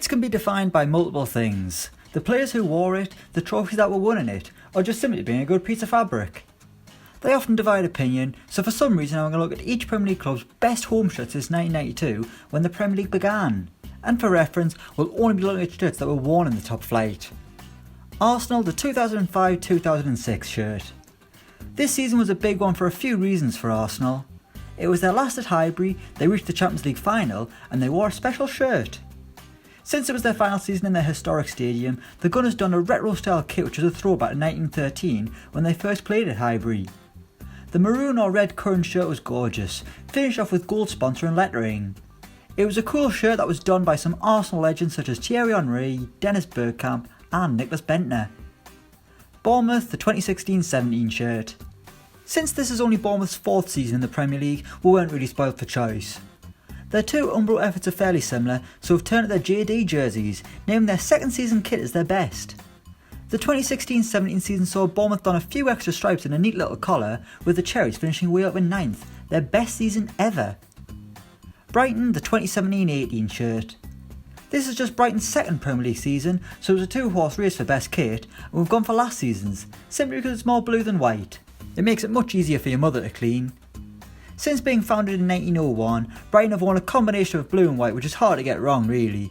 Kits can be defined by multiple things: the players who wore it, the trophies that were won in it, or just simply being a good piece of fabric. They often divide opinion, so for some reason I'm going to look at each Premier League club's best home shirts since 1992 when the Premier League began. And for reference, we'll only be looking at shirts that were worn in the top flight. Arsenal, the 2005-2006 shirt. This season was a big one for a few reasons for Arsenal. It was their last at Highbury, they reached the Champions League final, and they wore a special shirt. Since it was their final season in their historic stadium, the Gunners donned a retro style kit which was a throwback to 1913 when they first played at Highbury. The maroon or red current shirt was gorgeous, finished off with gold sponsor and lettering. It was a cool shirt that was done by some Arsenal legends such as Thierry Henry, Dennis Bergkamp and Nicholas Bendtner. Bournemouth, the 2016-17 shirt. Since this is only Bournemouth's 4th season in the Premier League, we weren't really spoilt for choice. Their two Umbro efforts are fairly similar, so we've turned to their JD jerseys, naming their second season kit as their best. The 2016-17 season saw Bournemouth don a few extra stripes and a neat little collar, with the Cherries finishing way up in 9th, their best season ever. Brighton, the 2017-18 shirt. This is just Brighton's second Premier League season, so it was a two-horse race for best kit, and we've gone for last season's, simply because it's more blue than white. It makes it much easier for your mother to clean. Since being founded in 1901, Brighton have worn a combination of blue and white, which is hard to get wrong really.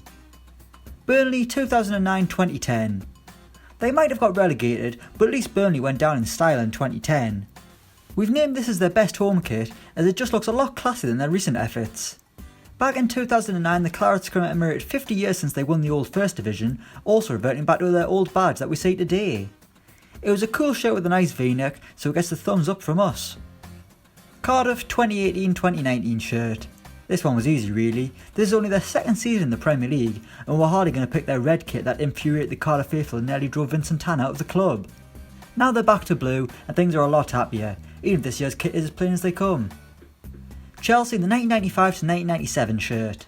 Burnley, 2009-2010. They might have got relegated, but at least Burnley went down in style in 2010. We've named this as their best home kit, as it just looks a lot classier than their recent efforts. Back in 2009, the Clarets commemorated 50 years since they won the old First Division, also reverting back to their old badge that we see today. It was a cool shirt with a nice V-neck, so it gets the thumbs up from us. Cardiff 2018-2019 shirt. This one was easy really. This is only their second season in the Premier League, and we're hardly going to pick their red kit that infuriated the Cardiff faithful and nearly drove Vincent Tan out of the club. Now they're back to blue, and things are a lot happier, even if this year's kit is as plain as they come. Chelsea, the 1995-1997 shirt.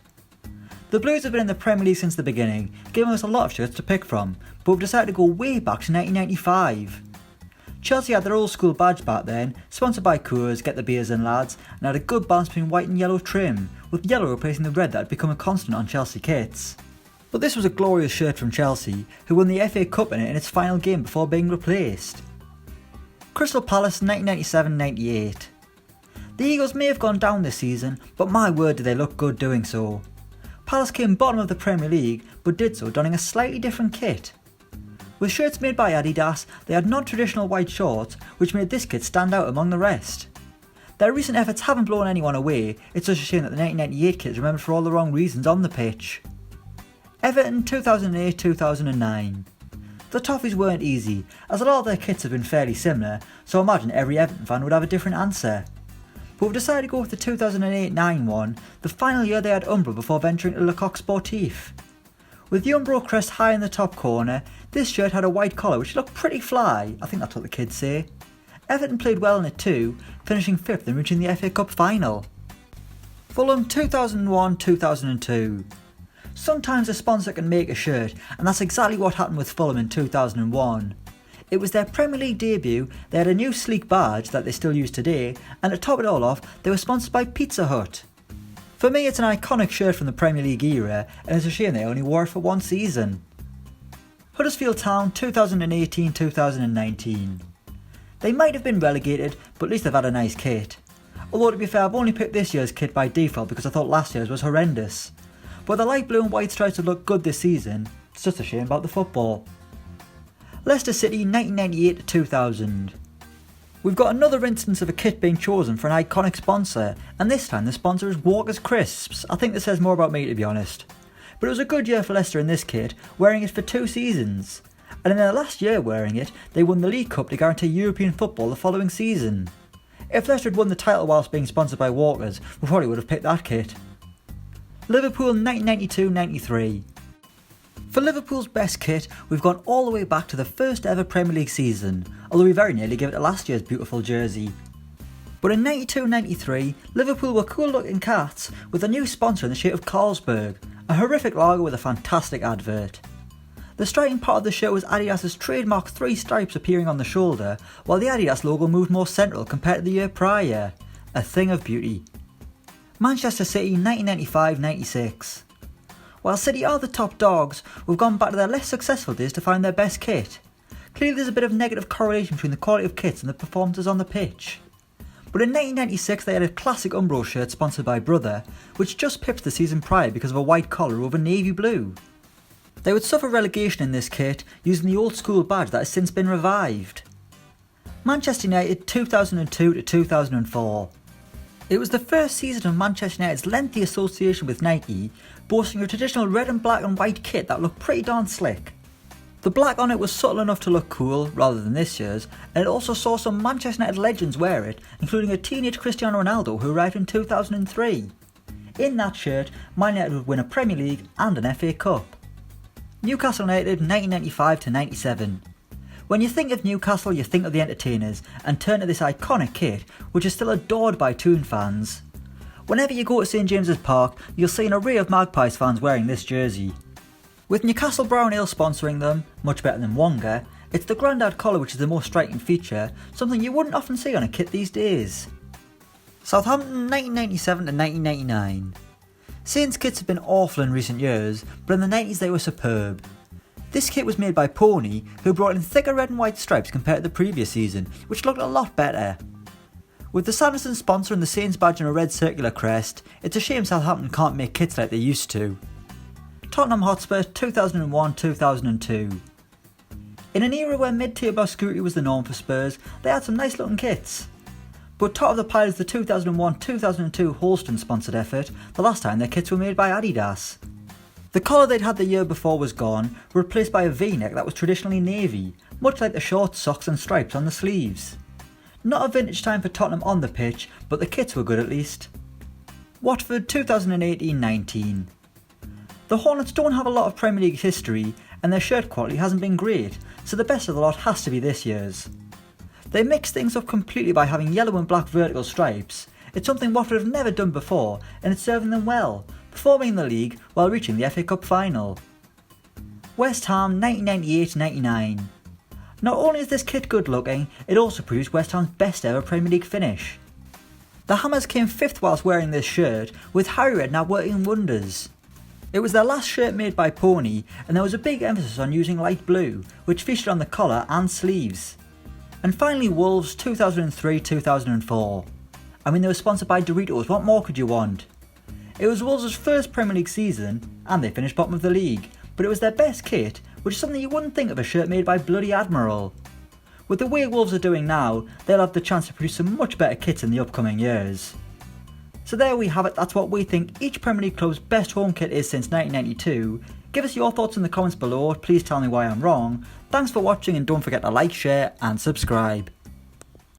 The Blues have been in the Premier League since the beginning, giving us a lot of shirts to pick from, but we've decided to go way back to 1995. Chelsea had their old school badge back then, sponsored by Coors, get the beers in lads, and had a good balance between white and yellow trim, with yellow replacing the red that had become a constant on Chelsea kits. But this was a glorious shirt from Chelsea, who won the FA Cup in it in its final game before being replaced. Crystal Palace 1997-98. The Eagles may have gone down this season, but my word did they look good doing so. Palace came bottom of the Premier League, but did so donning a slightly different kit. With shirts made by Adidas, they had non-traditional white shorts, which made this kit stand out among the rest. Their recent efforts haven't blown anyone away, it's such a shame that the 1998 kit is remembered for all the wrong reasons on the pitch. Everton 2008-2009. The Toffees weren't easy, as a lot of their kits have been fairly similar, so I imagine every Everton fan would have a different answer. But we've decided to go with the 2008-9 one, the final year they had Umbro before venturing to Le Coq Sportif. With the Umbro crest high in the top corner, this shirt had a white collar which looked pretty fly, I think that's what the kids say. Everton played well in it too, finishing 5th and reaching the FA Cup final. Fulham 2001-2002. Sometimes a sponsor can make a shirt, and that's exactly what happened with Fulham in 2001. It was their Premier League debut, they had a new sleek badge that they still use today, and to top it all off, they were sponsored by Pizza Hut. For me, it's an iconic shirt from the Premier League era, and it's a shame they only wore it for one season. Huddersfield Town 2018-2019. They might have been relegated, but at least they've had a nice kit. Although to be fair, I've only picked this year's kit by default because I thought last year's was horrendous. But the light blue and white stripes have looked good this season, it's just a shame about the football. Leicester City 1998-2000. We've got another instance of a kit being chosen for an iconic sponsor, and this time the sponsor is Walker's Crisps. I think this says more about me to be honest. But it was a good year for Leicester in this kit, wearing it for 2 seasons. And in their last year wearing it, they won the League Cup to guarantee European football the following season. If Leicester had won the title whilst being sponsored by Walker's, we probably would have picked that kit. Liverpool 1992-93. For Liverpool's best kit, we've gone all the way back to the first ever Premier League season, although we very nearly gave it to last year's beautiful jersey. But in 92-93, Liverpool were cool looking cats with a new sponsor in the shape of Carlsberg, a horrific lager with a fantastic advert. The striking part of the shirt was Adidas' trademark 3 stripes appearing on the shoulder, while the Adidas logo moved more central compared to the year prior. A thing of beauty. Manchester City 1995-96. While City are the top dogs, we've gone back to their less successful days to find their best kit. Clearly there's a bit of negative correlation between the quality of kits and the performances on the pitch. But in 1996 they had a classic Umbro shirt sponsored by Brother, which just pipped the season prior because of a white collar over navy blue. They would suffer relegation in this kit using the old school badge that has since been revived. Manchester United 2002 to 2004. It was the first season of Manchester United's lengthy association with Nike, boasting a traditional red and black and white kit that looked pretty darn slick. The black on it was subtle enough to look cool, rather than this year's, and it also saw some Manchester United legends wear it, including a teenage Cristiano Ronaldo who arrived in 2003. In that shirt, Man United would win a Premier League and an FA Cup. Newcastle United 1995 to 97. When you think of Newcastle, you think of the entertainers, and turn to this iconic kit, which is still adored by Toon fans. Whenever you go to St James's Park, you'll see an array of Magpies fans wearing this jersey. With Newcastle Brown Ale sponsoring them, much better than Wonga, it's the Grandad collar which is the most striking feature, something you wouldn't often see on a kit these days. Southampton 1997 to 1999. Saints kits have been awful in recent years, but in the 90s they were superb. This kit was made by Pony, who brought in thicker red and white stripes compared to the previous season, which looked a lot better. With the Sanderson sponsor and the Saints badge and a red circular crest, it's a shame Southampton can't make kits like they used to. Tottenham Hotspur 2001-2002. In an era where mid-tier obscurity was the norm for Spurs, they had some nice looking kits. But top of the pile is the 2001-2002 Holston sponsored effort, the last time their kits were made by Adidas. The collar they'd had the year before was gone, replaced by a V-neck that was traditionally navy, much like the short socks and stripes on the sleeves. Not a vintage time for Tottenham on the pitch, but the kits were good at least. Watford 2018-19. The Hornets don't have a lot of Premier League history, and their shirt quality hasn't been great, so the best of the lot has to be this year's. They mix things up completely by having yellow and black vertical stripes. It's something Watford have never done before, and it's serving them well, performing in the league while reaching the FA Cup final. West Ham 1998-99. Not only is this kit good looking, it also produced West Ham's best ever Premier League finish. The Hammers came 5th whilst wearing this shirt, with Harry Red now working wonders. It was their last shirt made by Pony, and there was a big emphasis on using light blue, which featured on the collar and sleeves. And finally Wolves 2003-2004. I mean, they were sponsored by Doritos, what more could you want? It was Wolves' first Premier League season, and they finished bottom of the league, but it was their best kit, which is something you wouldn't think of a shirt made by Bloody Admiral. With the way Wolves are doing now, they'll have the chance to produce some much better kits in the upcoming years. So there we have it, that's what we think each Premier League club's best home kit is since 1992. Give us your thoughts in the comments below, please tell me why I'm wrong. Thanks for watching and don't forget to like, share and subscribe.